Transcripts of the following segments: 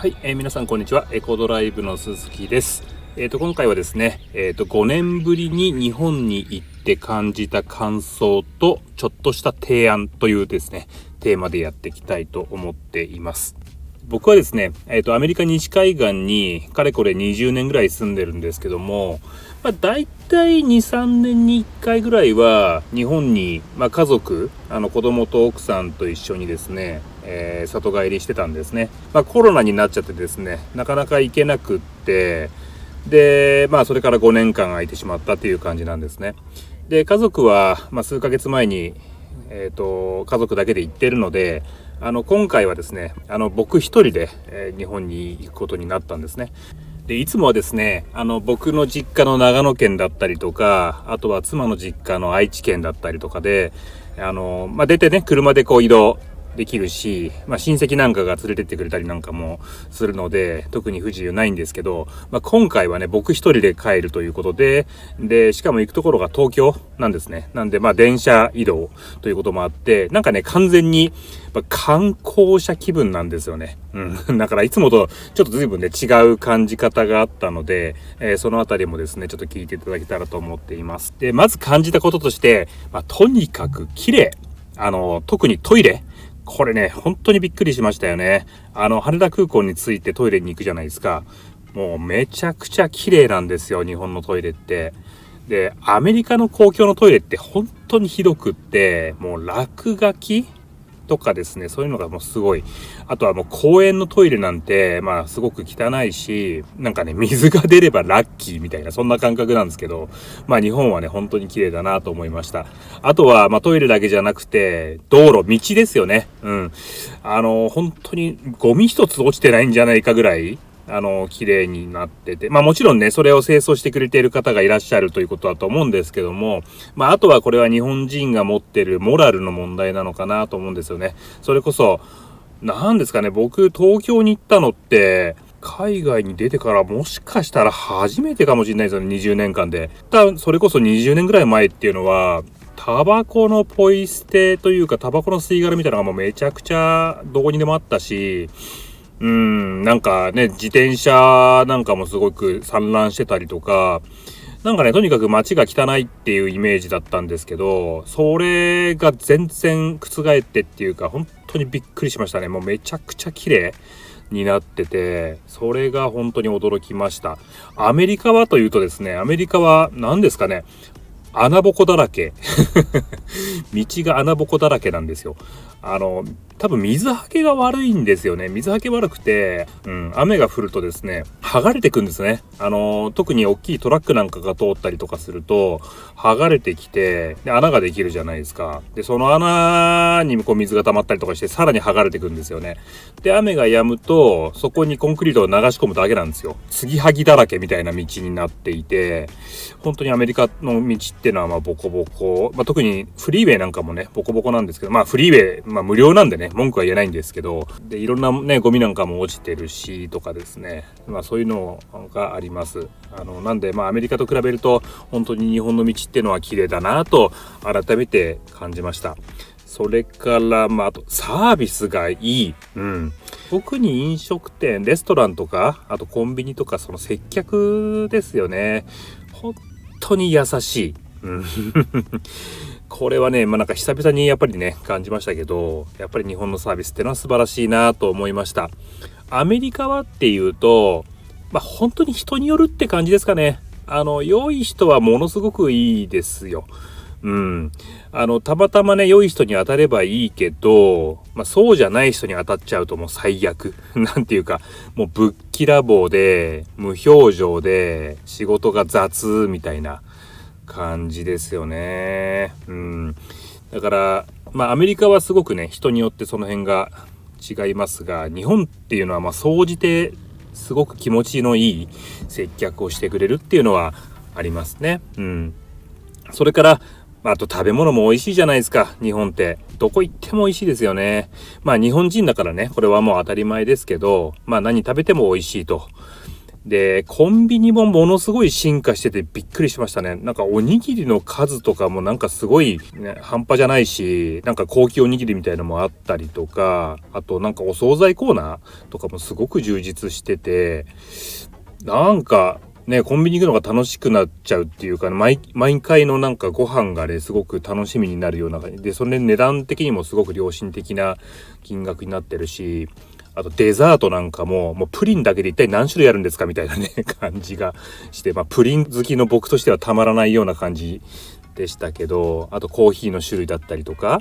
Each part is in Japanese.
はい、皆さんこんにちは。エコドライブの鈴木です。今回はですね、5年ぶりに日本に行って感じた感想とちょっとした提案というですね、テーマでやっていきたいと思っています。僕はですね、アメリカ西海岸にかれこれ20年ぐらい住んでるんですけども、だいたい2、3年に1回ぐらいは日本に、家族、子供と奥さんと一緒にですね、里帰りしてたんですね。コロナになっちゃってですね、なかなか行けなくって、で、それから5年間空いてしまったっていう感じなんですね。で、家族は、数ヶ月前に、家族だけで行ってるので、今回はですね、僕一人で、日本に行くことになったんですね。で、いつもはですね、僕の実家の長野県だったりとか、あとは妻の実家の愛知県だったりとかで、出てね、車でこう移動できるし、親戚なんかが連れてってくれたりなんかもするので、特に不自由ないんですけど、今回はね、僕一人で帰るということで、しかも行くところが東京なんですね。なんで、電車移動ということもあって、なんかね、完全に、観光者気分なんですよね。だからいつもとちょっと随分ね、違う感じ方があったので、そのあたりもですね、ちょっと聞いていただけたらと思っています。で、まず感じたこととして、とにかく綺麗。特にトイレ。これね、本当にびっくりしましたよね。羽田空港に着いてトイレに行くじゃないですか。もうめちゃくちゃ綺麗なんですよ、日本のトイレって。で、アメリカの公共のトイレって本当にひどくって、もう落書きとかですね、そういうのがもうすごい。あとはもう公園のトイレなんて、すごく汚いし、なんかね、水が出ればラッキーみたいな、そんな感覚なんですけど、日本はね、本当に綺麗だなと思いました。あとは、トイレだけじゃなくて、道路、道ですよね。本当にゴミ一つ落ちてないんじゃないかぐらい、綺麗になってて、もちろんね、それを清掃してくれている方がいらっしゃるということだと思うんですけども、あとはこれは日本人が持ってるモラルの問題なのかなと思うんですよね。それこそ、なんですかね、僕、東京に行ったのって、海外に出てからもしかしたら初めてかもしれないですよね、20年間で。それこそ20年ぐらい前っていうのは、タバコのポイ捨てというか、タバコの吸い殻みたいなのがもうめちゃくちゃどこにでもあったし、なんかね、自転車なんかもすごく散乱してたりとか、なんかね、とにかく街が汚いっていうイメージだったんですけど、それが全然覆ってっていうか、本当にびっくりしましたね。もうめちゃくちゃ綺麗になってて、それが本当に驚きました。アメリカはというとですね、アメリカは何ですかね、穴ぼこだらけ道が穴ぼこだらけなんですよ。多分水はけが悪いんですよね。水はけ悪くて、雨が降るとですね、剥がれてくんですね。特に大きいトラックなんかが通ったりとかすると、剥がれてきて、で穴ができるじゃないですか。で、その穴にこう水が溜まったりとかして、さらに剥がれてくんですよね。で、雨が止むと、そこにコンクリートを流し込むだけなんですよ。継ぎはぎだらけみたいな道になっていて、本当にアメリカの道っていうのはボコボコ、特にフリーウェイなんかもね、ボコボコなんですけど、フリーウェイ、無料なんでね、文句は言えないんですけど、で、いろんなね、ゴミなんかも落ちてるし、とかですね、そういうのがあります。なんで、アメリカと比べると、本当に日本の道っていうのは綺麗だなと、改めて感じました。それから、あと、サービスがいい。特に飲食店、レストランとか、あとコンビニとか、その接客ですよね。本当に優しい。これはね、なんか久々にやっぱりね、感じましたけど、やっぱり日本のサービスってのは素晴らしいなと思いました。アメリカはっていうと、本当に人によるって感じですかね。良い人はものすごくいいですよ。たまたまね、良い人に当たればいいけど、そうじゃない人に当たっちゃうともう最悪。なんていうか、もうぶっきらぼうで、無表情で、仕事が雑みたいな感じですよね。だから、アメリカはすごくね、人によってその辺が違いますが、日本っていうのは総じてすごく気持ちのいい接客をしてくれるっていうのはありますね。それから、あと食べ物も美味しいじゃないですか、日本って。どこ行っても美味しいですよね。日本人だからね、これはもう当たり前ですけど、何食べても美味しいと。で、コンビニもものすごい進化しててびっくりしましたね。なんかおにぎりの数とかもなんかすごい、ね、半端じゃないし、なんか高級おにぎりみたいなのもあったりとか、あとなんかお惣菜コーナーとかもすごく充実してて、なんかね、コンビニ行くのが楽しくなっちゃうっていうか、毎回のなんかご飯がね、すごく楽しみになるような感じで、それ値段的にもすごく良心的な金額になってるし、あとデザートなんかもうプリンだけで一体何種類あるんですかみたいなね感じがして、プリン好きの僕としてはたまらないような感じでしたけど、あとコーヒーの種類だったりとか、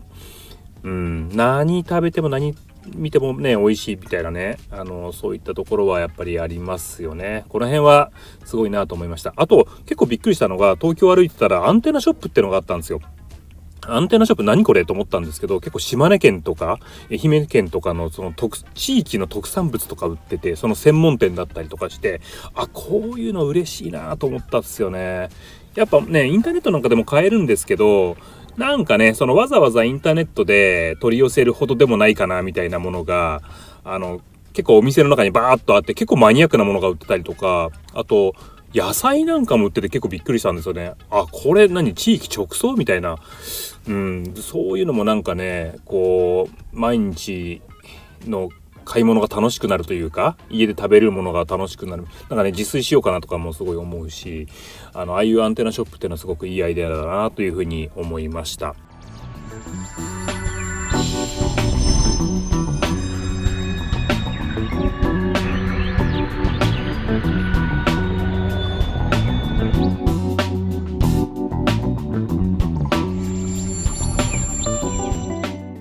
何食べても何見てもね美味しいみたいなね、そういったところはやっぱりありますよね。この辺はすごいなと思いました。あと結構びっくりしたのが、東京歩いてたらアンテナショップってのがあったんですよ。アンテナショップ何これと思ったんですけど、結構島根県とか愛媛県とかのその地域の特産物とか売ってて、その専門店だったりとかして、こういうの嬉しいなと思ったんですよね。やっぱね、インターネットなんかでも買えるんですけど、なんかね、そのわざわざインターネットで取り寄せるほどでもないかなみたいなものが結構お店の中にバーッとあって、結構マニアックなものが売ってたりとか、あと野菜なんかも売ってて結構びっくりしたんですよね。これ地域直送みたいな、そういうのもなんかね、こう毎日の買い物が楽しくなるというか、家で食べるものが楽しくなる、なんかね、自炊しようかなとかもすごい思うし、ああいうアンテナショップっていうのはすごくいいアイデアだなというふうに思いました。